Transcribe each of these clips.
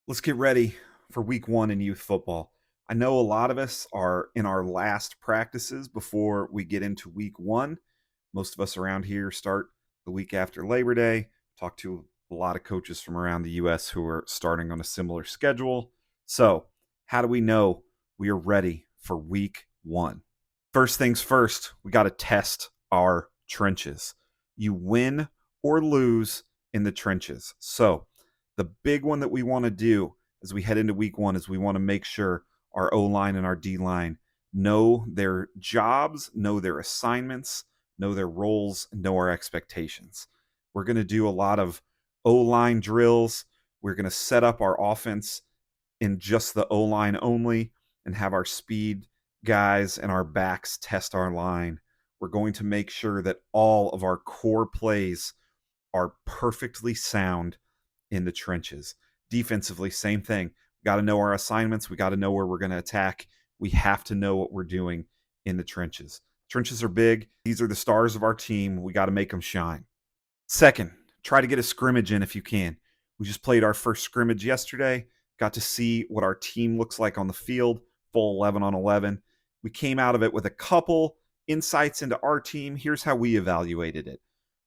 Let's get ready for week one in youth football. I know a lot of us are in our last practices before we get into week one. Most of us around here start the week after Labor Day. Talk to a lot of coaches from around the U.S. who are starting on a similar schedule. So, how do we know we are ready for week one? First things first, we got to test our trenches. You win or lose in the trenches. So, the big one that we want to do as we head into week one is we want to make sure our O line and our D line know their jobs, know their assignments, know their roles, and know our expectations. We're going to do a lot of O line drills. We're going to set up our offense in just the O line only and have our speed guys and our backs test our line. We're going to make sure that all of our core plays are perfectly sound in the trenches. Defensively, same thing. We got to know our assignments. We got to know where we're going to attack. We have to know what we're doing in the trenches. Trenches are big. These are the stars of our team. We got to make them shine. Second, try to get a scrimmage in if you can. We just played our first scrimmage yesterday. Got to see what our team looks like on the field, full 11 on 11. We came out of it with a couple insights into our team. Here's how we evaluated it.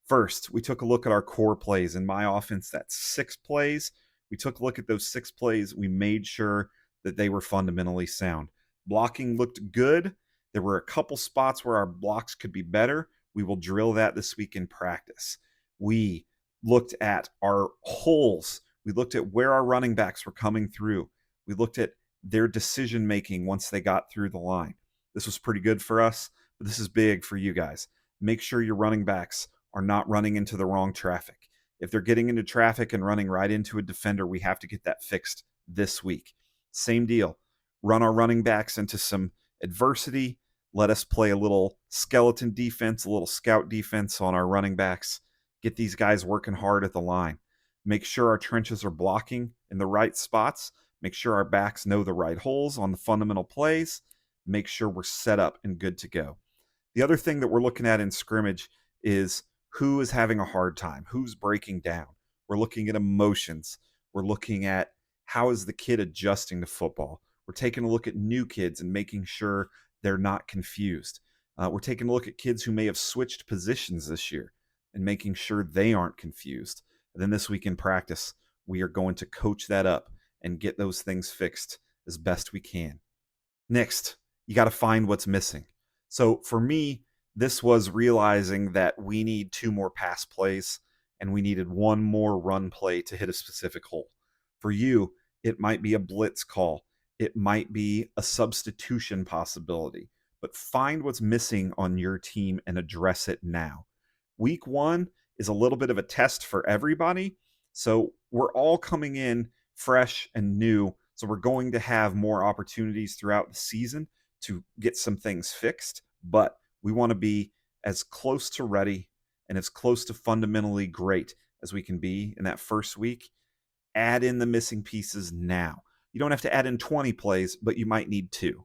First, we took a look at our core plays. In my offense, that's 6 plays. We took a look at those 6 plays. We made sure that they were fundamentally sound. Blocking looked good. There were a couple spots where our blocks could be better. We will drill that this week in practice. We looked at our holes. We looked at where our running backs were coming through. We looked at their decision making once they got through the line. This was pretty good for us, but this is big for you guys. Make sure your running backs are not running into the wrong traffic. If they're getting into traffic and running right into a defender, we have to get that fixed this week. Same deal. Run our running backs into some adversity. Let us play a little skeleton defense, a little scout defense on our running backs. Get these guys working hard at the line. Make sure our trenches are blocking in the right spots. Make sure our backs know the right holes on the fundamental plays. Make sure we're set up and good to go. The other thing that we're looking at in scrimmage is who is having a hard time, who's breaking down. We're looking at emotions. We're looking at how is the kid adjusting to football. We're taking a look at new kids and making sure they're not confused. We're taking a look at kids who may have switched positions this year and making sure they aren't confused. And then this week in practice, we are going to coach that up and get those things fixed as best we can. Next, you got to find what's missing. So for me, this was realizing that we need 2 more pass plays and we needed 1 more run play to hit a specific hole. For you, it might be a blitz call. It might be a substitution possibility, but find what's missing on your team and address it now. Week one is a little bit of a test for everybody. So we're all coming in fresh and new. So we're going to have more opportunities throughout the season to get some things fixed, but we want to be as close to ready and as close to fundamentally great as we can be in that first week. Add in the missing pieces now. You don't have to add in 20 plays, but you might need 2.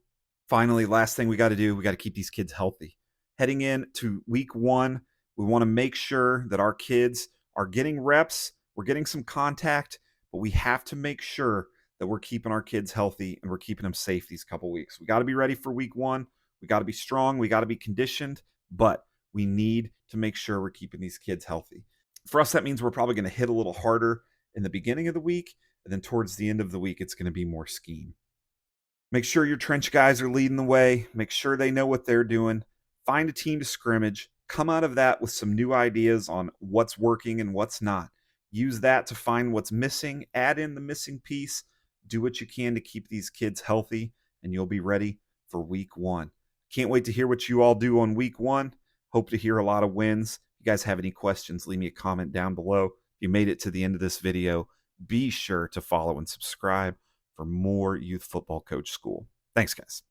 Finally, last thing we got to do, we got to keep these kids healthy. Heading into week one, we want to make sure that our kids are getting reps, we're getting some contact, but we have to make sure that we're keeping our kids healthy and we're keeping them safe these couple weeks. We got to be ready for week one. We got to be strong. We got to be conditioned, but we need to make sure we're keeping these kids healthy. For us, that means we're probably going to hit a little harder in the beginning of the week, and then towards the end of the week, it's going to be more scheme. Make sure your trench guys are leading the way. Make sure they know what they're doing. Find a team to scrimmage. Come out of that with some new ideas on what's working and what's not. Use that to find what's missing. Add in the missing piece. Do what you can to keep these kids healthy, and you'll be ready for week one. Can't wait to hear what you all do on week one. Hope to hear a lot of wins. If you guys have any questions, leave me a comment down below. If you made it to the end of this video, be sure to follow and subscribe for more Youth Football Coach School. Thanks, guys.